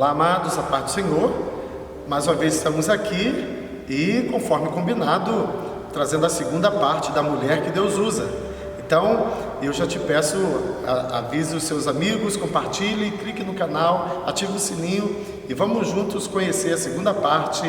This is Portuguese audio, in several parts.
Olá, amados, a paz do Senhor. Mais uma vez estamos aqui e, conforme combinado, trazendo a segunda parte da mulher que Deus usa. Então, eu já te peço, avise os seus amigos, compartilhe, clique no canal, ative o sininho e vamos juntos conhecer a segunda parte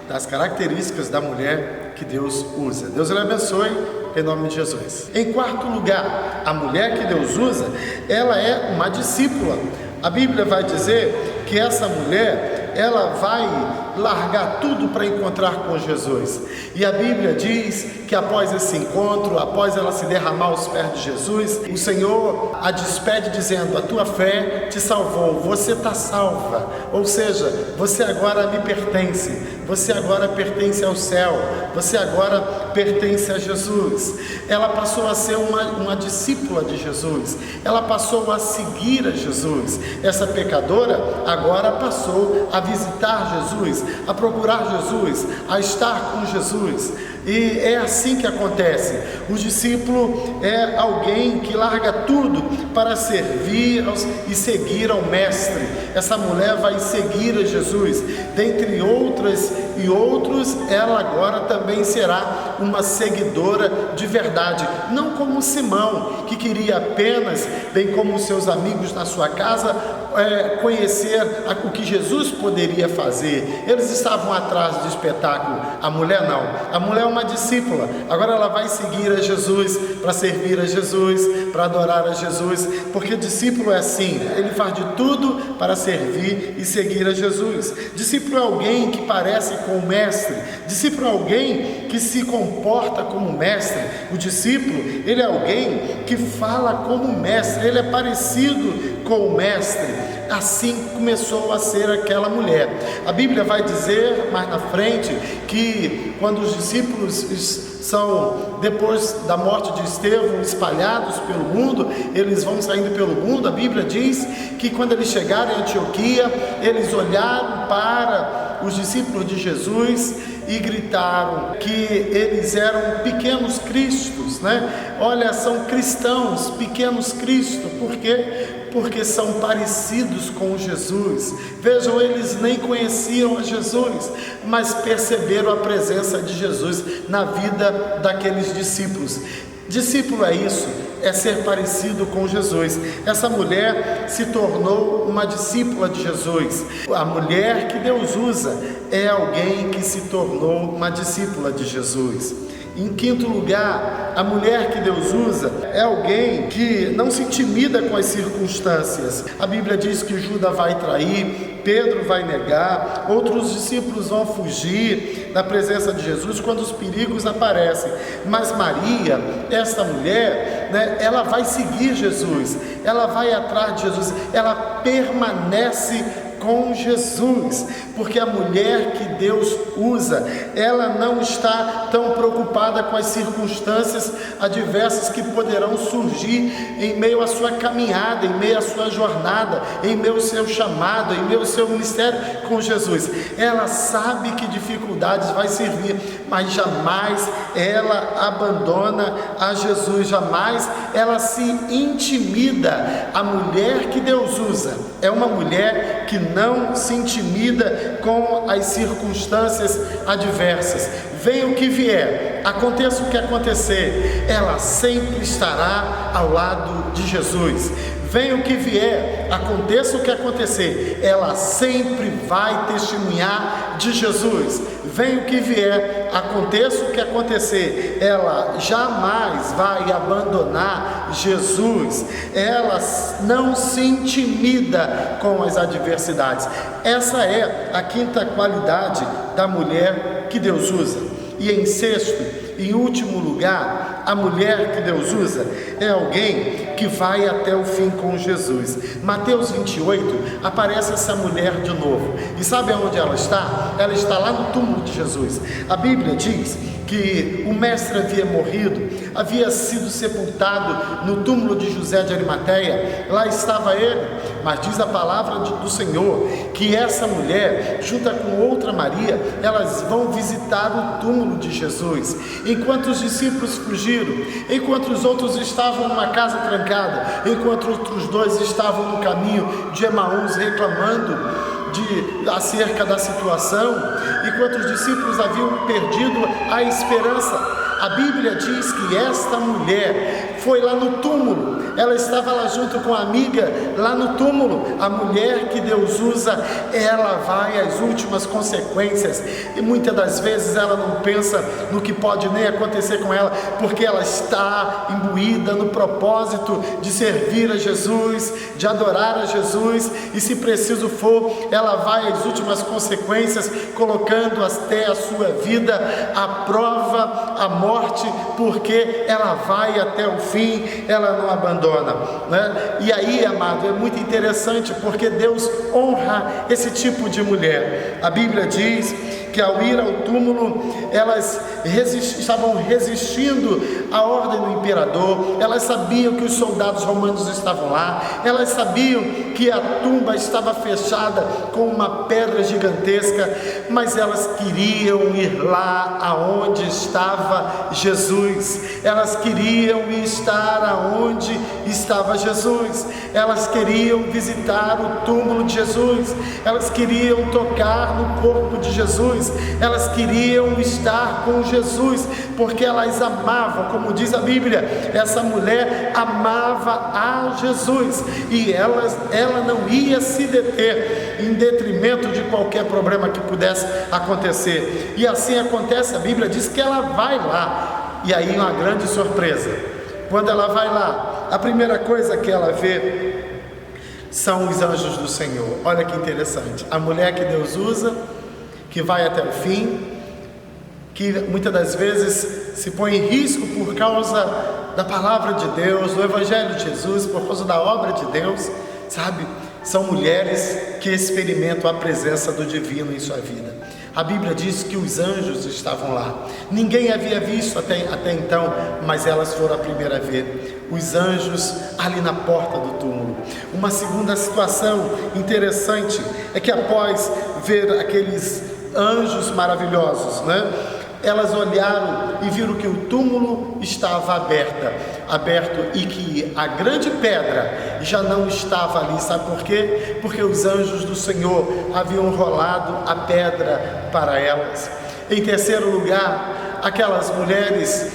das características da mulher que Deus usa. Deus lhe abençoe, em nome de Jesus. Em quarto lugar, a mulher que Deus usa, ela é uma discípula. A Bíblia vai dizer que essa mulher, ela vai largar tudo para encontrar com Jesus. E a Bíblia diz que após esse encontro, após ela se derramar aos pés de Jesus, o Senhor a despede dizendo: a tua fé te salvou, você está salva. Ou seja, você agora me pertence, você agora pertence ao céu, você agora pertence a Jesus. Ela passou a ser uma discípula de Jesus, ela passou a seguir a Jesus. Essa pecadora agora passou a visitar Jesus, a procurar Jesus, a estar com Jesus. E é assim que acontece. O discípulo é alguém que larga tudo para servir e seguir ao Mestre. Essa mulher vai seguir a Jesus. Dentre outras e outros, ela agora também será uma seguidora de verdade. Não como Simão, que queria apenas, bem como seus amigos na sua casa, conhecer o que Jesus poderia fazer. Eles estavam atrás do espetáculo. A mulher não. A mulher é uma discípula. Agora ela vai seguir a Jesus, para servir a Jesus, para adorar a Jesus, porque discípulo é assim, ele faz de tudo para servir e seguir a Jesus. Discípulo é alguém que parece com o mestre. Discípulo é alguém que se comporta como mestre. O discípulo, ele é alguém que fala como mestre, ele é parecido com o mestre. Assim começou a ser aquela mulher. A Bíblia vai dizer mais na frente que quando os discípulos são, depois da morte de Estevão, espalhados pelo mundo, eles vão saindo pelo mundo. A Bíblia diz que quando eles chegaram em Antioquia, eles olharam para os discípulos de Jesus e gritaram que eles eram pequenos cristos, né? Olha, são cristãos, pequenos cristos. Por quê? Porque são parecidos com Jesus. Vejam, eles nem conheciam a Jesus, mas perceberam a presença de Jesus na vida daqueles discípulos. Discípulo é isso, é ser parecido com Jesus. Essa mulher se tornou uma discípula de Jesus. A mulher que Deus usa é alguém que se tornou uma discípula de Jesus. Em quinto lugar, a mulher que Deus usa é alguém que não se intimida com as circunstâncias. A Bíblia diz que Judas vai trair, Pedro vai negar, outros discípulos vão fugir da presença de Jesus quando os perigos aparecem. Mas Maria, essa mulher, né, ela vai seguir Jesus, ela vai atrás de Jesus, ela permanece com Jesus, porque a mulher que Deus usa, ela não está tão preocupada com as circunstâncias adversas que poderão surgir em meio à sua caminhada, em meio à sua jornada, em meio ao seu chamado, em meio ao seu ministério com Jesus. Ela sabe que dificuldades vai servir, mas jamais ela abandona a Jesus, jamais ela se intimida. A mulher que Deus usa é uma mulher que não se intimida com as circunstâncias adversas. Venha o que vier, aconteça o que acontecer, ela sempre estará ao lado de Jesus. Venha o que vier, aconteça o que acontecer, ela sempre vai testemunhar de Jesus. Venha o que vier, aconteça o que acontecer, ela jamais vai abandonar Jesus. Ela não se intimida com as adversidades. Essa é a quinta qualidade da mulher que Deus usa. E em sexto e último lugar, a mulher que Deus usa é alguém que vai até o fim com Jesus. Mateus 28, aparece essa mulher de novo. E sabe aonde ela está? Ela está lá no túmulo de Jesus. A Bíblia diz que o mestre havia morrido, havia sido sepultado no túmulo de José de Arimateia. Lá estava ele, mas diz a palavra do Senhor que essa mulher, junto com outra Maria, elas vão visitar o túmulo de Jesus. Enquanto os discípulos fugiram, enquanto os outros estavam numa casa trancada, enquanto outros dois estavam no caminho de Emaús reclamando acerca da situação, enquanto os discípulos haviam perdido a esperança. A Bíblia diz que esta mulher foi lá no túmulo, ela estava lá junto com a amiga, lá no túmulo. A mulher que Deus usa, ela vai às últimas consequências, e muitas das vezes ela não pensa no que pode nem acontecer com ela, porque ela está imbuída no propósito de servir a Jesus, de adorar a Jesus, e se preciso for, ela vai às últimas consequências, colocando até a sua vida à prova, à morte, porque ela vai até o fim, ela não abandona, né? E aí, amado, é muito interessante, porque Deus honra esse tipo de mulher. A Bíblia diz que ao ir ao túmulo, elas estavam resistindo à ordem do imperador, elas sabiam que os soldados romanos estavam lá, elas sabiam que a tumba estava fechada com uma pedra gigantesca, mas elas queriam ir lá aonde estava Jesus, elas queriam estar aonde estava Jesus, elas queriam visitar o túmulo de Jesus, elas queriam tocar no corpo de Jesus, elas queriam estar com Jesus, porque elas amavam, como diz a Bíblia, essa mulher amava a Jesus, e ela não ia se deter em detrimento de qualquer problema que pudesse acontecer. E assim acontece. A Bíblia diz que ela vai lá, e aí uma grande surpresa, quando ela vai lá, a primeira coisa que ela vê são os anjos do Senhor. Olha que interessante, a mulher que Deus usa, que vai até o fim, que muitas das vezes se põe em risco por causa da palavra de Deus, do Evangelho de Jesus, por causa da obra de Deus, sabe? São mulheres que experimentam a presença do divino em sua vida. A Bíblia diz que os anjos estavam lá, ninguém havia visto até então, mas elas foram a primeira a ver os anjos ali na porta do túmulo. Uma segunda situação interessante é que após ver aqueles anjos maravilhosos, né, elas olharam e viram que o túmulo estava aberto, e que a grande pedra já não estava ali. Sabe por quê? Porque os anjos do Senhor haviam rolado a pedra para elas. Em terceiro lugar, aquelas mulheres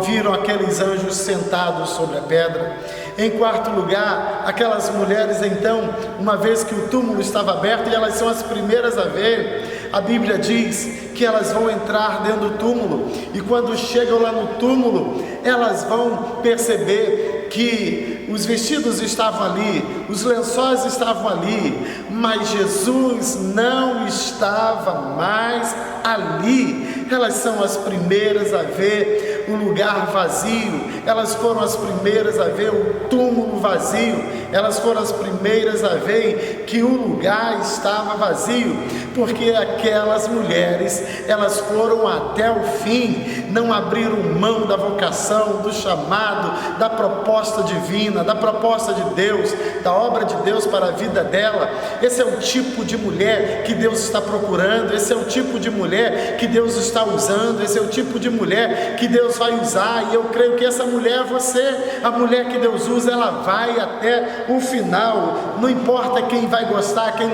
viram aqueles anjos sentados sobre a pedra. Em quarto lugar, aquelas mulheres então, uma vez que o túmulo estava aberto, e elas são as primeiras a ver, a Bíblia diz que elas vão entrar dentro do túmulo, e quando chegam lá no túmulo, elas vão perceber que os vestidos estavam ali, os lençóis estavam ali, mas Jesus não estava mais ali. Elas são as primeiras a ver o lugar vazio, elas foram as primeiras a ver o túmulo vazio, elas foram as primeiras a ver que o lugar estava vazio, porque aquelas mulheres, elas foram até o fim, não abriram mão da vocação, do chamado, da proposta divina, da proposta de Deus, da obra de Deus para a vida dela. Esse é o tipo de mulher que Deus está procurando, esse é o tipo de mulher que Deus está usando, esse é o tipo de mulher que Deus vai usar, e eu creio que essa mulher é você, a mulher que Deus usa, ela vai até o final, não importa quem vai gostar, quem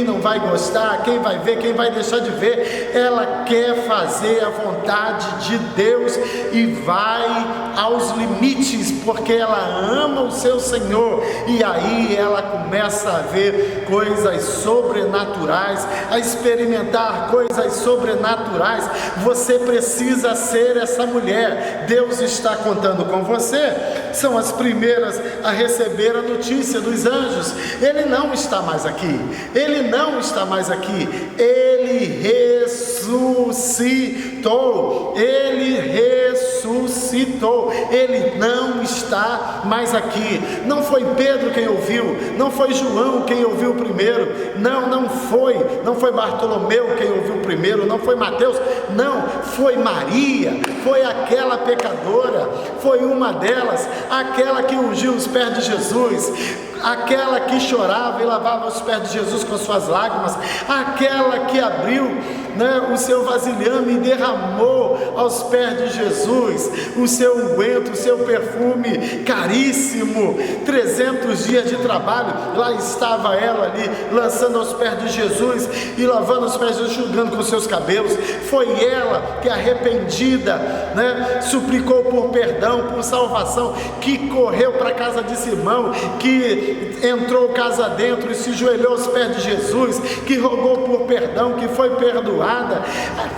não vai gostar, quem vai ver, quem vai deixar de ver, ela quer fazer a vontade de Deus e vai aos limites, porque ela ama o seu Senhor, e aí ela começa a ver coisas sobrenaturais, a experimentar coisas sobrenaturais. Você precisa ser essa mulher. Deus está contando com você. São as primeiras a receber a notícia dos anjos. Ele não está mais aqui, ele não está mais aqui, ele ressuscitou, ele não está mais aqui. Não foi Pedro quem ouviu, não foi João quem ouviu primeiro, não foi Bartolomeu quem ouviu primeiro, não foi Mateus, não, foi Maria, foi aquela pecadora, foi uma delas, aquela que ungiu os pés de Jesus, aquela que chorava e lavava os pés de Jesus com suas lágrimas, aquela que abriu né, o seu vasilhame e derramou aos pés de Jesus o seu unguento, o seu perfume caríssimo. 300 dias de trabalho, lá estava ela ali, lançando aos pés de Jesus e lavando os pés, enxugando com seus cabelos. Foi ela que, arrependida, né, suplicou por perdão, por salvação, que correu para a casa de Simão, que entrou casa dentro e se ajoelhou aos pés de Jesus, que rogou por perdão, que foi perdoada.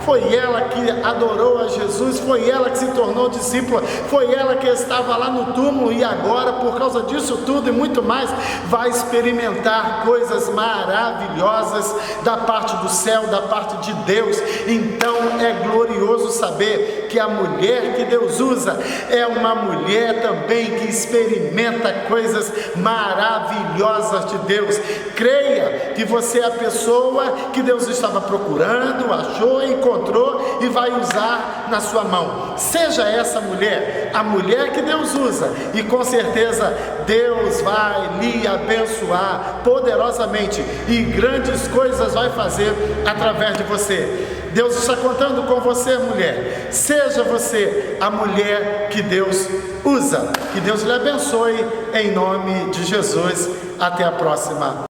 Foi ela que adorou a Jesus, foi ela que se tornou discípula, foi ela que estava lá no túmulo, e agora, por causa disso tudo e muito mais, vai experimentar coisas maravilhosas da parte do céu, da parte de Deus. Então é glorioso saber que a mulher que Deus usa é uma mulher também que experimenta coisas maravilhosas de Deus. Creia que você é a pessoa que Deus estava procurando, achou, encontrou e vai usar na sua mão. Seja essa mulher, a mulher que Deus usa, e com certeza Deus vai lhe abençoar poderosamente e grandes coisas vai fazer através de você. Deus está contando com você, mulher. Seja você a mulher que Deus usa. Que Deus lhe abençoe em nome de Jesus. Até a próxima.